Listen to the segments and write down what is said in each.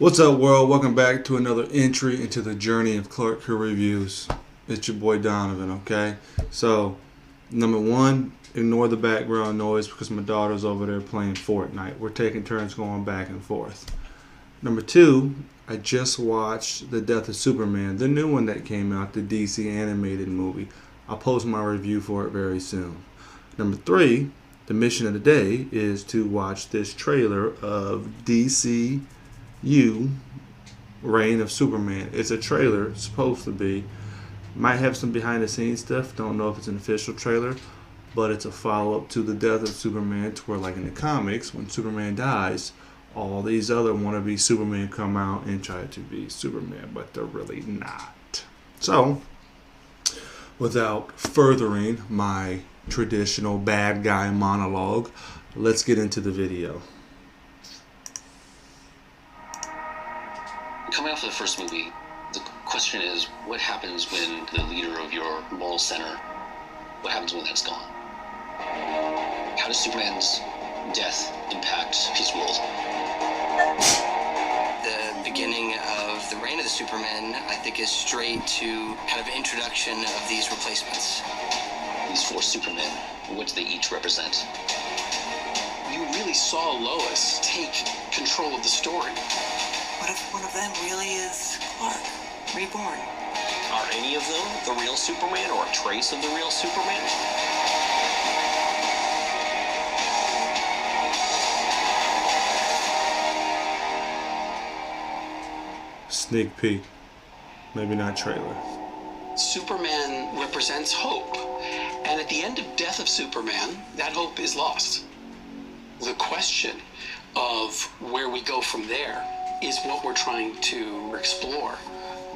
What's up, world? Welcome back to another entry into the journey of Clark Crew Reviews. It's your boy Donovan, okay? So, number one, ignore the background noise because my daughter's over there playing Fortnite. We're taking turns going back and forth. Number two, I just watched The Death of Superman, the new one that came out, the DC animated movie. I'll post my review for it very soon. Number three, the mission of the day is to watch this trailer of DCU Reign of Superman. It's a trailer, it's supposed to be. Might have some behind the scenes stuff. Don't know if it's an official trailer, but it's a follow up to The Death of Superman, to where, like in the comics, when Superman dies, all these other wannabe Supermen come out and try to be Superman, but they're really not. So, without furthering my traditional bad guy monologue, let's get into the video. Coming off of the first movie, the question is, what happens when the leader of your moral center, what happens when that's gone? How does Superman's death impact his world? The beginning of the reign of the Supermen, I think, is straight to kind of introduction of these replacements. These four Supermen, what do they each represent? You really saw Lois take control of the story. What if one of them really is Clark, reborn? Are any of them the real Superman or a trace of the real Superman? Sneak peek. Maybe not trailer. Superman represents hope. And at the end of Death of Superman, that hope is lost. The question of where we go from there is what we're trying to explore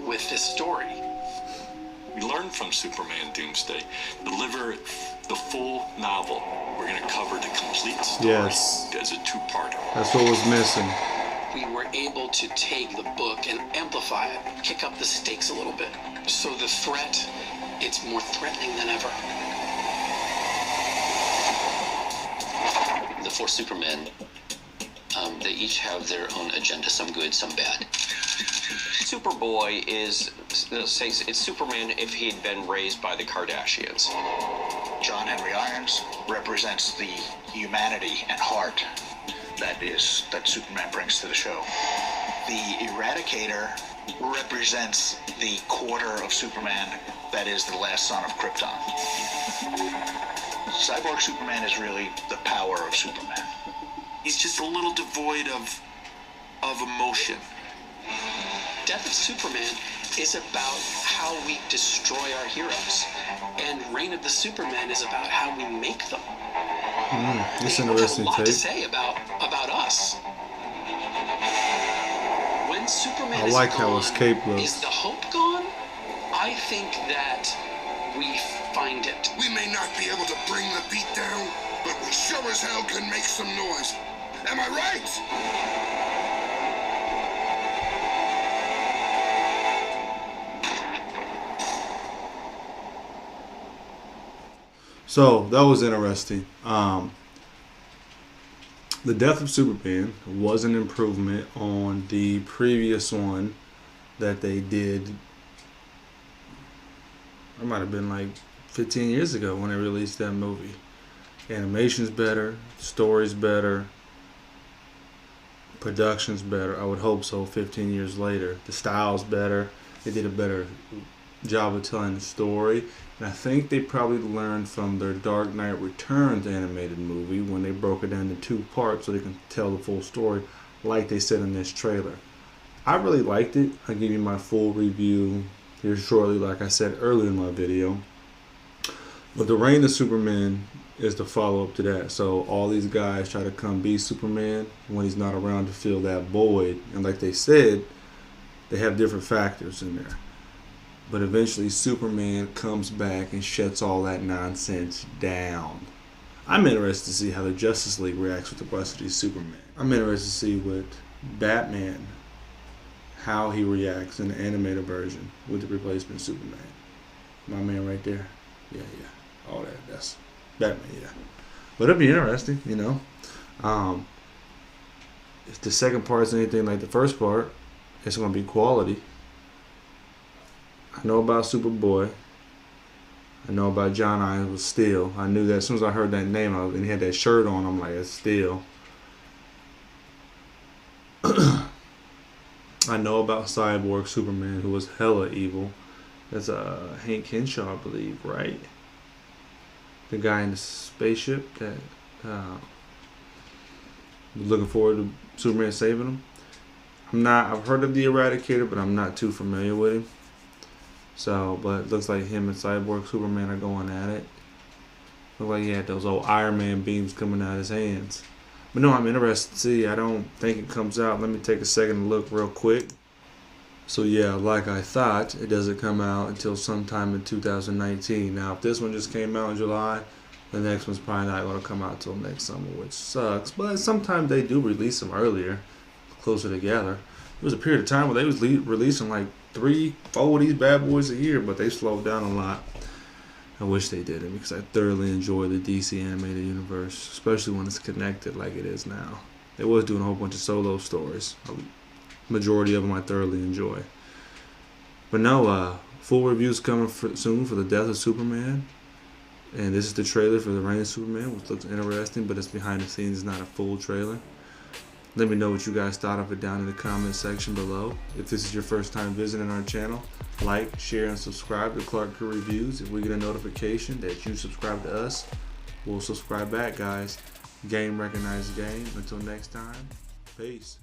with this story. We learned from Superman Doomsday. Deliver the full novel. We're going to cover the complete story as a two-parter. That's what was missing. We were able to take the book and amplify it, kick up the stakes a little bit. So the threat, it's more threatening than ever. The four Supermen, they each have their own agenda, some good, some bad. Superboy is, say, it's Superman if he had been raised by the Kardashians. John Henry Irons represents the humanity and heart that Superman brings to the show. The Eradicator represents the quarter of Superman that is the last son of Krypton. Cyborg Superman is really the power of Superman. He's just a little devoid of emotion. Death of Superman is about how we destroy our heroes, and Reign of the Supermen is about how we make them. That's They interesting have a lot to take. say about us. When Superman I is like gone, how his cape looks. is the hope gone? I think that we find it. We may not be able to bring the beat down, but we sure as hell can make some noise. Am I right? So that was interesting. The Death of Superman was an improvement on the previous one that they did. It might have been like 15 years ago when they released that movie. Animation's better, story's better, production's better. I would hope so 15 years later. The style's better. They did a better job of telling the story. And I think they probably learned from their Dark Knight Returns animated movie when they broke it down into two parts so they can tell the full story like they said in this trailer. I really liked it. I'll give you my full review here shortly, like I said earlier in my video. But the Reign of Superman is the follow-up to that. So all these guys try to come be Superman when he's not around to fill that void. And like they said, they have different factors in there. But eventually Superman comes back and shuts all that nonsense down. I'm interested to see how the Justice League reacts with the rest of these Superman. I'm interested to see with Batman how he reacts in the animated version with the replacement Superman. My man right there. Yeah. All that. That's Batman, yeah. But it'll be interesting, you know. if the second part's anything like the first part, it's gonna be quality. I know about Superboy. I know about John Ives with Steel. I knew that as soon as I heard that name, and he had that shirt on, I'm like, it's Steel. I know about Cyborg Superman, who was hella evil. That's Hank Henshaw, I believe, right? The guy in the spaceship that was looking forward to Superman saving him. I've heard of the Eradicator, but I'm not too familiar with him. So, but it looks like him and Cyborg Superman are going at it. Look like he had those old Iron Man beams coming out of his hands. But no, I'm interested to see. I don't think it comes out. Let me take a second to look real quick. So yeah, like I thought, it doesn't come out until sometime in 2019. Now, if this one just came out in July, the next one's probably not going to come out till next summer, which sucks. But sometimes they do release them earlier, closer together. There was a period of time where they was releasing like 3-4 of these bad boys a year, but they slowed down a lot. I wish they didn't, because I thoroughly enjoy the DC animated universe, especially when it's connected like it is now. They was doing a whole bunch of solo stories. Majority of them I thoroughly enjoy. But no, full reviews coming soon for the death of Superman. And this is the trailer for the Reign of Superman, which looks interesting, but it's behind the scenes, it's not a full trailer. Let me know what you guys thought of it down in the comment section below. If this is your first time visiting our channel, like, share, and subscribe to Clark Crew Reviews. If we get a notification that you subscribe to us, we'll subscribe back, guys. Game recognized game. Until next time, peace.